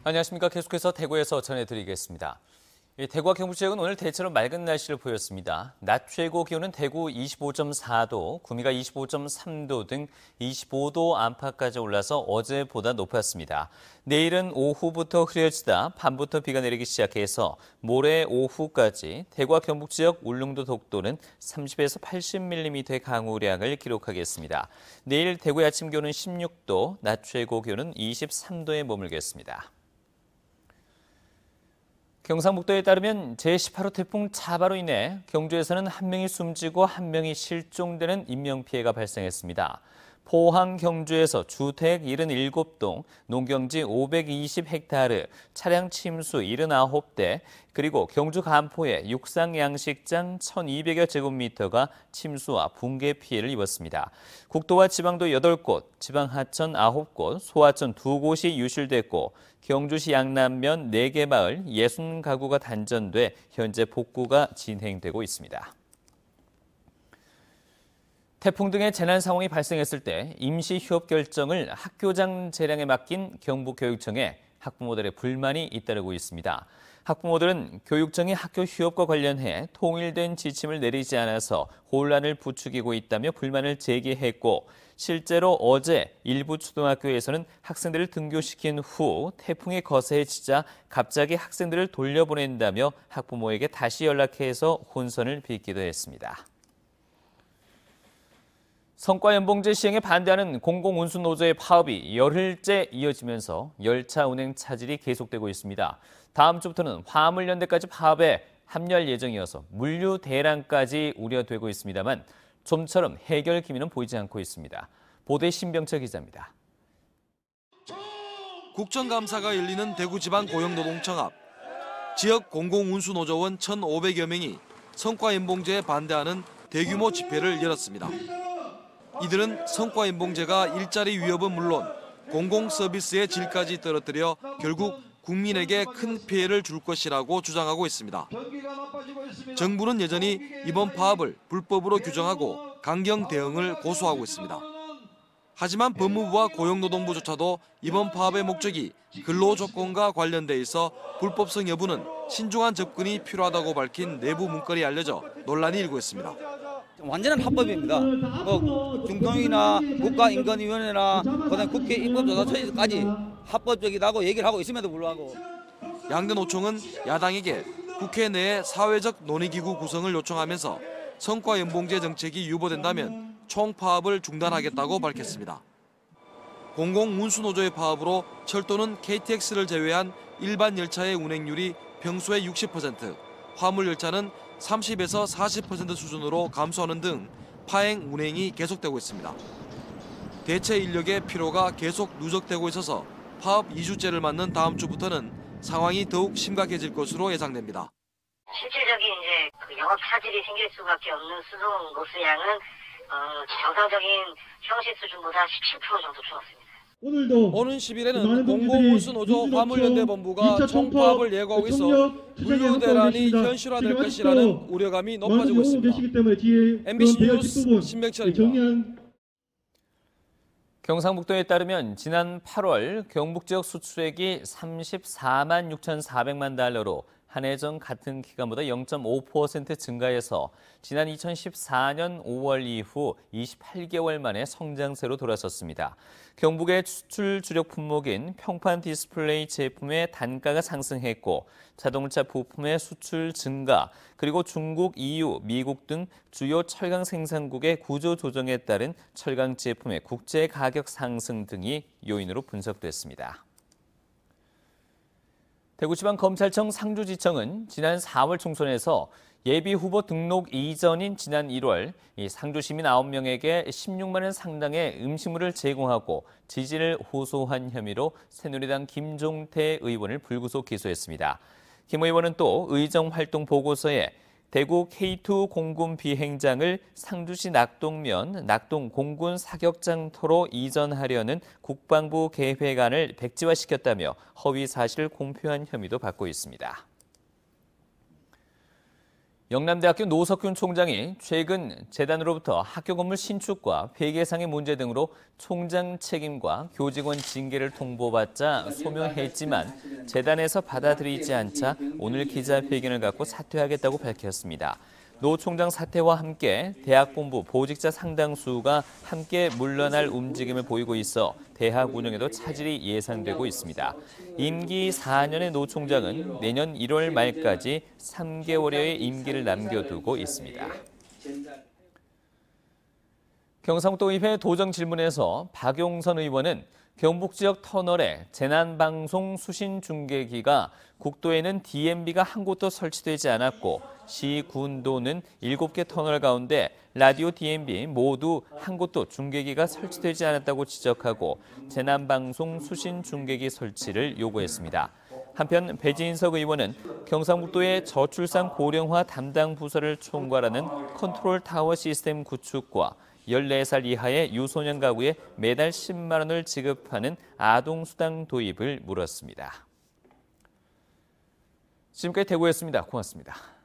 안녕하십니까. 계속해서 대구에서 전해드리겠습니다. 대구와 경북 지역은 오늘 대체로 맑은 날씨를 보였습니다. 낮 최고 기온은 대구 25.4도, 구미가 25.3도 등 25도 안팎까지 올라서 어제보다 높았습니다. 내일은 오후부터 흐려지다 밤부터 비가 내리기 시작해서 모레 오후까지 대구와 경북 지역 울릉도 독도는 30에서 80mm의 강우량을 기록하겠습니다. 내일 대구의 아침 기온은 16도, 낮 최고 기온은 23도에 머물겠습니다. 경상북도에 따르면 제18호 태풍 차바로 인해 경주에서는 한 명이 숨지고 한 명이 실종되는 인명피해가 발생했습니다. 포항 경주에서 주택 77동, 농경지 520헥타르, 차량 침수 79대, 그리고 경주 간포의 육상 양식장 1,200여 제곱미터가 침수와 붕괴 피해를 입었습니다. 국도와 지방도 8곳, 지방하천 9곳, 소하천 2곳이 유실됐고 경주시 양남면 4개 마을 60가구가 단전돼 현재 복구가 진행되고 있습니다. 태풍 등의 재난 상황이 발생했을 때 임시 휴업 결정을 학교장 재량에 맡긴 경북교육청에 학부모들의 불만이 잇따르고 있습니다. 학부모들은 교육청이 학교 휴업과 관련해 통일된 지침을 내리지 않아서 혼란을 부추기고 있다며 불만을 제기했고, 실제로 어제 일부 초등학교에서는 학생들을 등교시킨 후 태풍이 거세지자 갑자기 학생들을 돌려보낸다며 학부모에게 다시 연락해서 혼선을 빚기도 했습니다. 성과연봉제 시행에 반대하는 공공운수노조의 파업이 열흘째 이어지면서 열차 운행 차질이 계속되고 있습니다. 다음 주부터는 화물연대까지 파업에 합류할 예정이어서 물류 대란까지 우려되고 있습니다만 좀처럼 해결 기미는 보이지 않고 있습니다. 보도의 신병철 기자입니다. 국정감사가 열리는 대구지방고용노동청 앞. 지역 공공운수노조원 1,500여 명이 성과연봉제에 반대하는 대규모 집회를 열었습니다. 이들은 성과연봉제가 일자리 위협은 물론 공공서비스의 질까지 떨어뜨려 결국 국민에게 큰 피해를 줄 것이라고 주장하고 있습니다. 정부는 여전히 이번 파업을 불법으로 규정하고 강경 대응을 고수하고 있습니다. 하지만 법무부와 고용노동부조차도 이번 파업의 목적이 근로조건과 관련돼 있어 불법성 여부는 신중한 접근이 필요하다고 밝힌 내부 문건이 알려져 논란이 일고 있습니다. 완전한 합법입니다. 중통위나 국가인권위원회나 그다음에 국회 인권조사처까지 합법적이라고 얘기를 하고 있음에도 불구하고 양대노총은 야당에게 국회 내에 사회적 논의기구 구성을 요청하면서 성과연봉제 정책이 유보된다면 총파업을 중단하겠다고 밝혔습니다. 공공운수노조의 파업으로 철도는 KTX를 제외한 일반 열차의 운행률이 평소의 60%, 화물열차는 30에서 40% 수준으로 감소하는 등 파행 운행이 계속되고 있습니다. 대체 인력의 피로가 계속 누적되고 있어서 파업 2주째를 맞는 다음 주부터는 상황이 더욱 심각해질 것으로 예상됩니다. 실질적인 영업 차질이 생길 수밖에 없는 수송 노수량은 정상적인 형식 수준보다 17% 정도 줄었습니다. 오는 10일에는 공공운수노조 화물연대본부가 총파업을 예고하고 있어 물류 대란이 현실화될 것이라는 우려감이 높아지고 있습니다. MBC 뉴스 신명철입니다. 경상북도에 따르면 지난 8월 경북 지역 수출액이 34만 6,400만 달러로 한 해 전 같은 기간보다 0.5% 증가해서 지난 2014년 5월 이후 28개월 만에 성장세로 돌아섰습니다. 경북의 수출 주력 품목인 평판 디스플레이 제품의 단가가 상승했고 자동차 부품의 수출 증가, 그리고 중국, EU, 미국 등 주요 철강 생산국의 구조 조정에 따른 철강 제품의 국제 가격 상승 등이 요인으로 분석됐습니다. 대구지방검찰청 상주지청은 지난 4월 총선에서 예비후보 등록 이전인 지난 1월 상주시민 9명에게 16만 원 상당의 음식물을 제공하고 지지를 호소한 혐의로 새누리당 김종태 의원을 불구속 기소했습니다. 김 의원은 또 의정활동 보고서에 대구 K2 공군 비행장을 상주시 낙동면 낙동 공군 사격장터로 이전하려는 국방부 계획안을 백지화시켰다며 허위 사실을 공표한 혐의도 받고 있습니다. 영남대학교 노석균 총장이 최근 재단으로부터 학교 건물 신축과 회계상의 문제 등으로 총장 책임과 교직원 징계를 통보받자 소명했지만 재단에서 받아들이지 않자 오늘 기자회견을 갖고 사퇴하겠다고 밝혔습니다. 노 총장 사퇴와 함께 대학 본부 보직자 상당수가 함께 물러날 움직임을 보이고 있어 대학 운영에도 차질이 예상되고 있습니다. 임기 4년의 노 총장은 내년 1월 말까지 3개월여의 임기를 남겨두고 있습니다. 경상북도의회 도정질문에서 박용선 의원은 경북 지역 터널에 재난방송 수신 중계기가 국도에는 DMB가 한 곳도 설치되지 않았고 시, 군도는 7개 터널 가운데 라디오 DMB 모두 한 곳도 중계기가 설치되지 않았다고 지적하고 재난방송 수신 중계기 설치를 요구했습니다. 한편 배진석 의원은 경상북도의 저출산 고령화 담당 부서를 총괄하는 컨트롤 타워 시스템 구축과 14살 이하의 유소년 가구에 매달 10만 원을 지급하는 아동수당 도입을 물었습니다. 지금까지 대구였습니다. 고맙습니다.